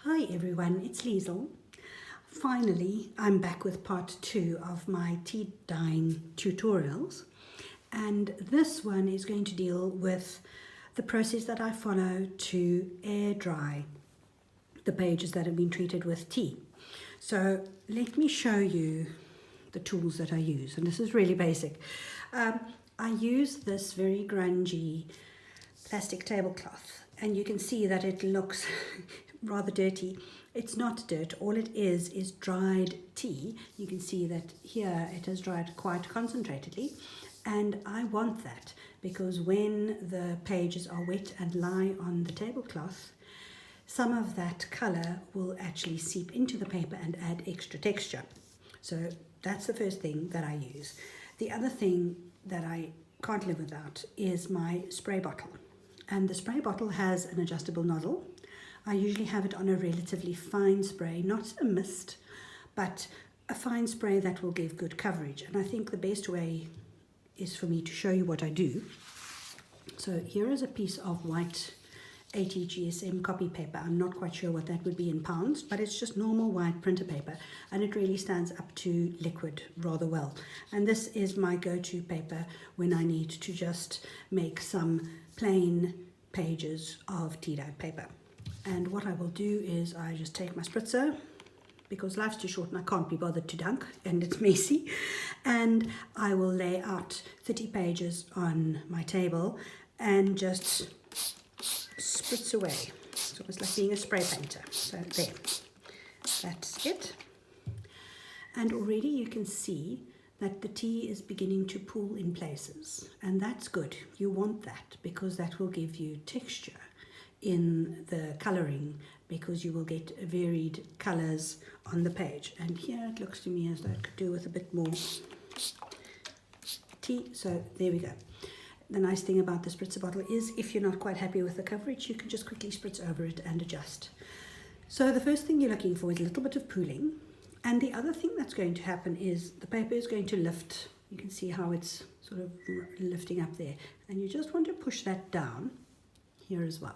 Hi everyone, it's Liesl. Finally, I'm back with part 2 of my tea dyeing tutorials, and this one is going to deal with the process that I follow to air dry the pages that have been treated with tea. So let me show you the tools that I use, and this is really basic. I use this very grungy plastic tablecloth, and you can see that it looks rather dirty. It's not dirt, all it is dried tea. You can see that here it has dried quite concentratedly, and I want that because when the pages are wet and lie on the tablecloth, some of that colour will actually seep into the paper and add extra texture. So that's the first thing that I use. The other thing that I can't live without is my spray bottle. And the spray bottle has an adjustable nozzle. I usually have it on a relatively fine spray, not a mist, but a fine spray that will give good coverage. And I think the best way is for me to show you what I do. So here is a piece of white 80 GSM copy paper. I'm not quite sure what that would be in pounds, but it's just normal white printer paper, and it really stands up to liquid rather well. And this is my go-to paper when I need to just make some plain pages of tea dye paper. And what I will do is I just take my spritzer, because life's too short and I can't be bothered to dunk and it's messy, and I will lay out 30 pages on my table and just spritz away. It's almost like being a spray painter. So there, that's it. And already you can see that the tea is beginning to pool in places, and that's good. You want that because that will give you texture in the colouring, because you will get varied colours on the page. And here it looks to me as though it could do with a bit more tea. So there we go. The nice thing about the spritzer bottle is if you're not quite happy with the coverage, you can just quickly spritz over it and adjust. So the first thing you're looking for is a little bit of pooling. And the other thing that's going to happen is the paper is going to lift. You can see how it's sort of lifting up there. And you just want to push that down here as well.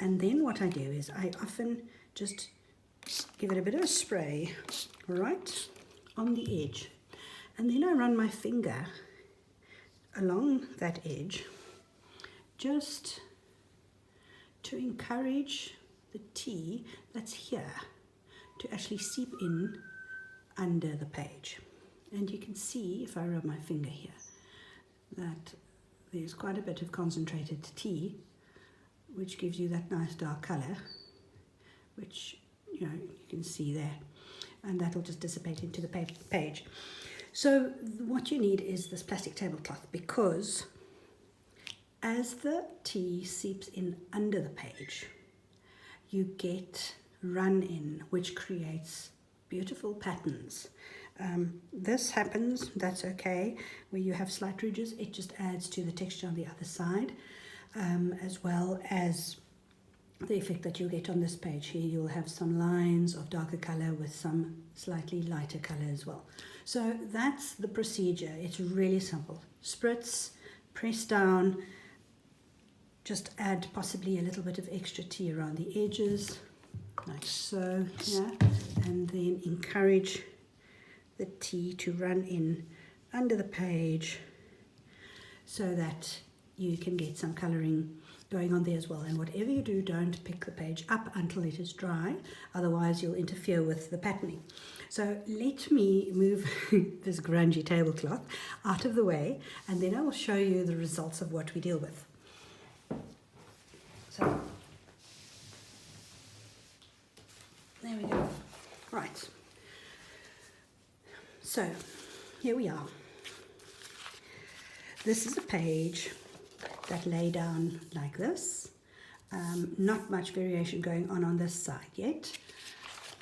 And then what I do is I often just give it a bit of a spray right on the edge. And then I run my finger along that edge just to encourage the tea that's here to actually seep in under the page. And you can see, if I rub my finger here, that there's quite a bit of concentrated tea, which gives you that nice dark colour, which you can see there, and that will just dissipate into the page. So what you need is this plastic tablecloth, because as the tea seeps in under the page, you get run in, which creates beautiful patterns. This happens, that's okay, where you have slight ridges. It just adds to the texture on the other side, as well as the effect that you'll get on this page here. You'll have some lines of darker color with some slightly lighter color as well. So that's the procedure. It's really simple. Spritz, press down, just add possibly a little bit of extra tea around the edges, like so, yeah, and then encourage the tea to run in under the page so that you can get some colouring going on there as well. And whatever you do, don't pick the page up until it is dry, otherwise you'll interfere with the patterning. So let me move this grungy tablecloth out of the way, and then I will show you the results of what we deal with. So there we go. Right. So here we are. This is a page that lay down like this. Not much variation going on this side yet.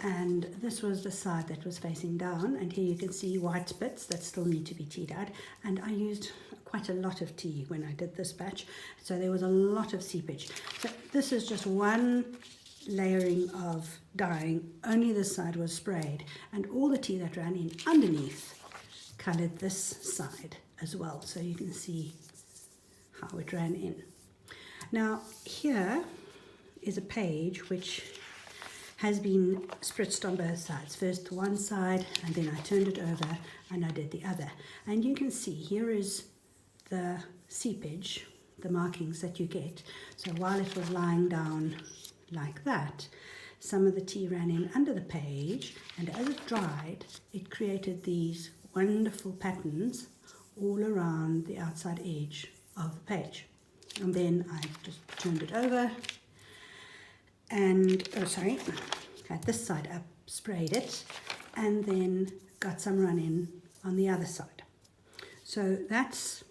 And this was the side that was facing down, and here you can see white bits that still need to be tea dyed. And I used quite a lot of tea when I did this batch, so there was a lot of seepage. So this is just one layering of dyeing. Only this side was sprayed, and all the tea that ran in underneath coloured this side as well, so you can see how it ran in. Now here is a page which has been spritzed on both sides. First one side, and then I turned it over and I did the other. And you can see here is the seepage, the markings that you get. So while it was lying down like that, some of the tea ran in under the page, and as it dried, it created these wonderful patterns all around the outside edge of the page. And then I just turned it over and, had this side up, sprayed it, and then got some run in on the other side. So that's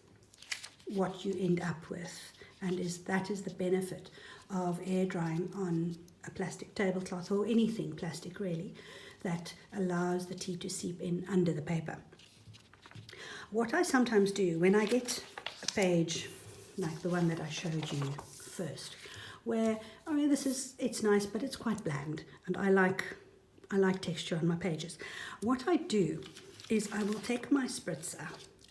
what you end up with, and that is the benefit of air drying on a plastic tablecloth, or anything plastic really, that allows the tea to seep in under the paper. What I sometimes do when I get a page like the one that I showed you first, where it's nice but it's quite bland, and I like texture on my pages, what I do is I will take my spritzer,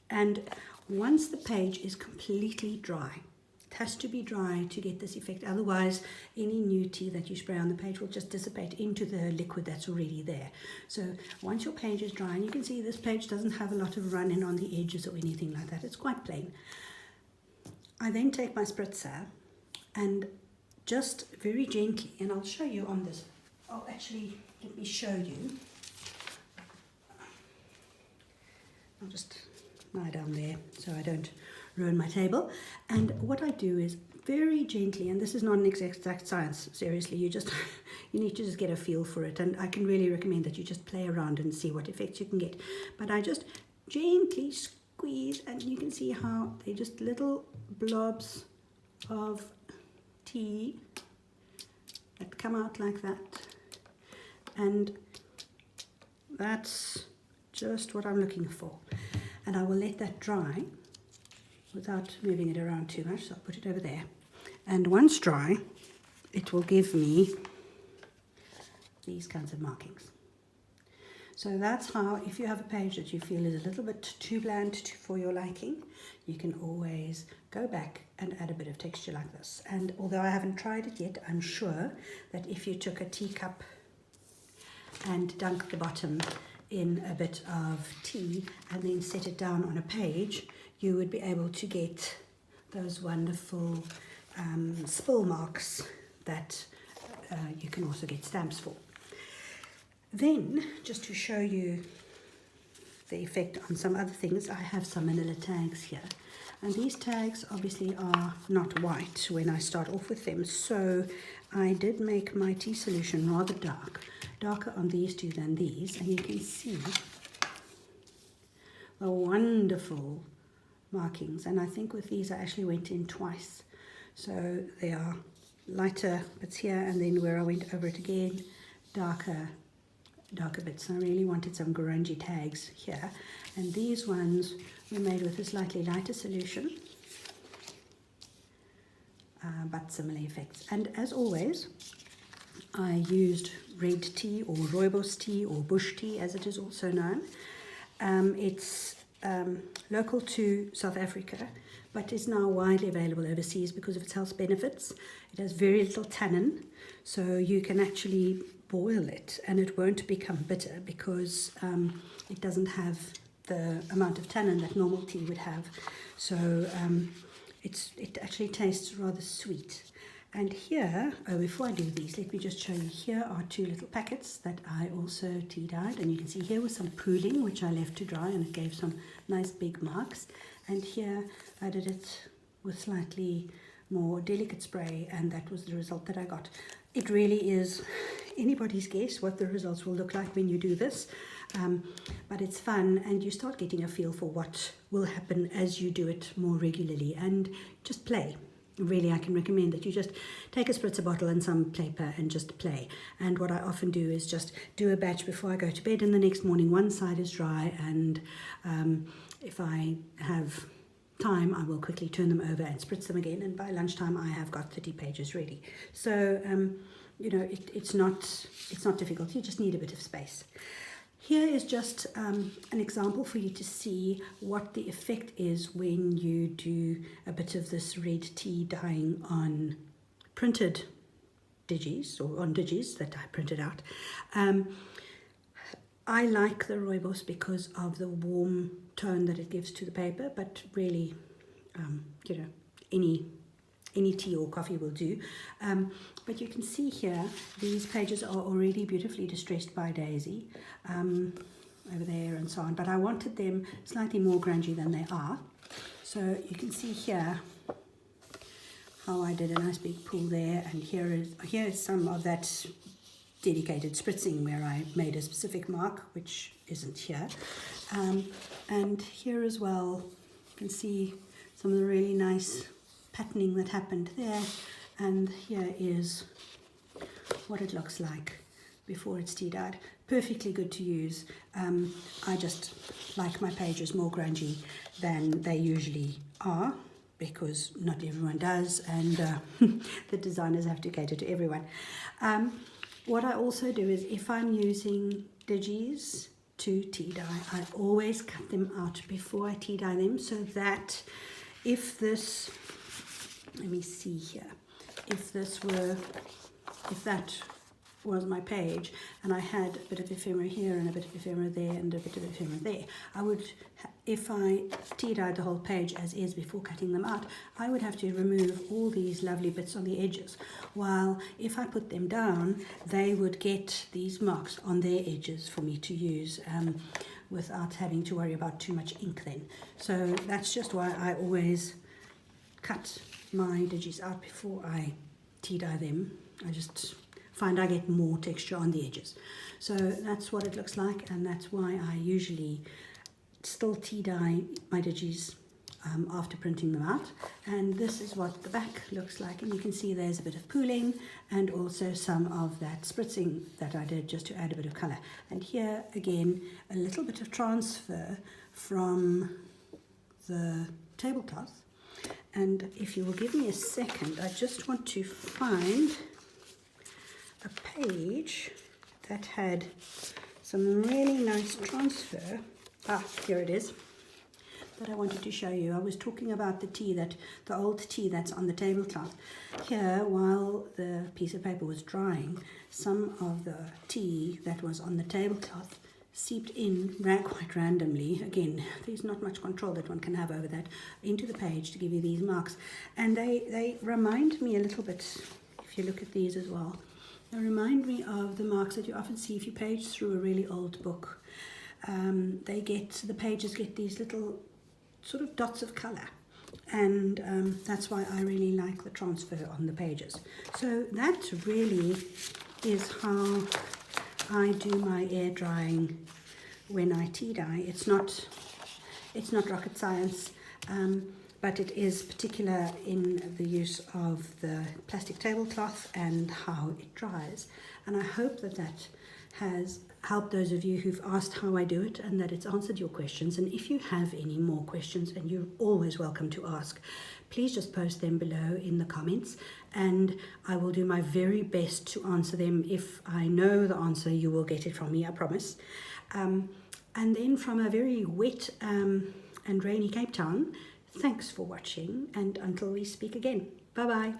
and once the page is completely dry, it has to be dry to get this effect, otherwise any new tea that you spray on the page will just dissipate into the liquid that's already there. So once your page is dry, and you can see this page doesn't have a lot of run in on the edges or anything like that, it's quite plain. I then take my spritzer and just very gently, and I'll show you on this, let me show you. I'll just lie down there so I don't ruin my table. And what I do is very gently, and this is not an exact science, seriously, you need to just get a feel for it, and I can really recommend that you just play around and see what effects you can get. But I just gently squeeze, and you can see how they're just little blobs of tea that come out like that, and that's just what I'm looking for. And I will let that dry without moving it around too much, so I'll put it over there. And once dry, it will give me these kinds of markings. So that's how, if you have a page that you feel is a little bit too bland for your liking, you can always go back and add a bit of texture like this. And although I haven't tried it yet, I'm sure that if you took a teacup and dunked the bottom in a bit of tea and then set it down on a page, you would be able to get those wonderful spill marks that you can also get stamps for. Then, just to show you the effect on some other things, I have some manila tags here. And these tags obviously are not white when I start off with them, so I did make my tea solution rather darker on these two than these, and you can see the wonderful markings. And I think with these I actually went in twice, so they are lighter bits here, and then where I went over it again, darker bits. I really wanted some grungy tags here, and these ones were made with a slightly lighter solution, but similar effects. And as always, I used red tea, or rooibos tea, or bush tea as it is also known. It's local to South Africa, but is now widely available overseas because of its health benefits. It has very little tannin, so you can actually boil it and it won't become bitter because it doesn't have the amount of tannin that normal tea would have. So it actually tastes rather sweet. And here, before I do these, let me just show you, here are two little packets that I also tea dyed, and you can see here was some pooling which I left to dry, and it gave some nice big marks. And here I did it with slightly more delicate spray, and that was the result that I got. It really is anybody's guess what the results will look like when you do this, but it's fun, and you start getting a feel for what will happen as you do it more regularly, and just play. Really, I can recommend that you just take a spritzer bottle and some paper and just play. And what I often do is just do a batch before I go to bed, and the next morning one side is dry, and if I have time I will quickly turn them over and spritz them again, and by lunchtime I have got 30 pages ready. So you know, it's not difficult, you just need a bit of space. Here is just an example for you to see what the effect is when you do a bit of this red tea dyeing on printed digis, or on digis that I printed out. I like the rooibos because of the warm tone that it gives to the paper, but really, you know, any tea or coffee will do. But you can see here, these pages are already beautifully distressed by Daisy, over there and so on, but I wanted them slightly more grungy than they are. So you can see here how I did a nice big pull there, and here is some of that dedicated spritzing where I made a specific mark, which isn't here. And here as well, you can see some of the really nice patterning that happened there, and here is what it looks like before it's tea dyed. Perfectly good to use. I just like my pages more grungy than they usually are, because not everyone does, and the designers have to cater to everyone. What I also do is, if I'm using digis to tea dye, I always cut them out before I tea dye them, so that if this, let me see here, if that was my page and I had a bit of ephemera here and a bit of ephemera there and a bit of ephemera there, I would, if I tea dyed the whole page as is before cutting them out, I would have to remove all these lovely bits on the edges, while if I put them down, they would get these marks on their edges for me to use, without having to worry about too much ink then. So that's just why I always cut my digis out before I tea dye them. I just find I get more texture on the edges. So that's what it looks like, and that's why I usually still tea dye my digis after printing them out. And this is what the back looks like, and you can see there's a bit of pooling and also some of that spritzing that I did just to add a bit of color. And here again, a little bit of transfer from the tablecloth. And if you will give me a second, I just want to find a page that had some really nice transfer. Here it is, that I wanted to show you. I was talking about the old tea that's on the tablecloth. Here, while the piece of paper was drying, some of the tea that was on the tablecloth seeped in quite randomly. Again, there's not much control that one can have over that, into the page to give you these marks. And they remind me a little bit, if you look at these as well, they remind me of the marks that you often see if you page through a really old book. The pages get these little sort of dots of color, and that's why I really like the transfer on the pages. So that really is how I do my air drying when I tea dye. It's not rocket science, but it is particular in the use of the plastic tablecloth and how it dries. And I hope that has helped those of you who've asked how I do it, and that it's answered your questions. And if you have any more questions, and you're always welcome to ask, please just post them below in the comments, and I will do my very best to answer them. If I know the answer, you will get it from me, I promise. And then from a very wet and rainy Cape Town, thanks for watching, and until we speak again, bye bye.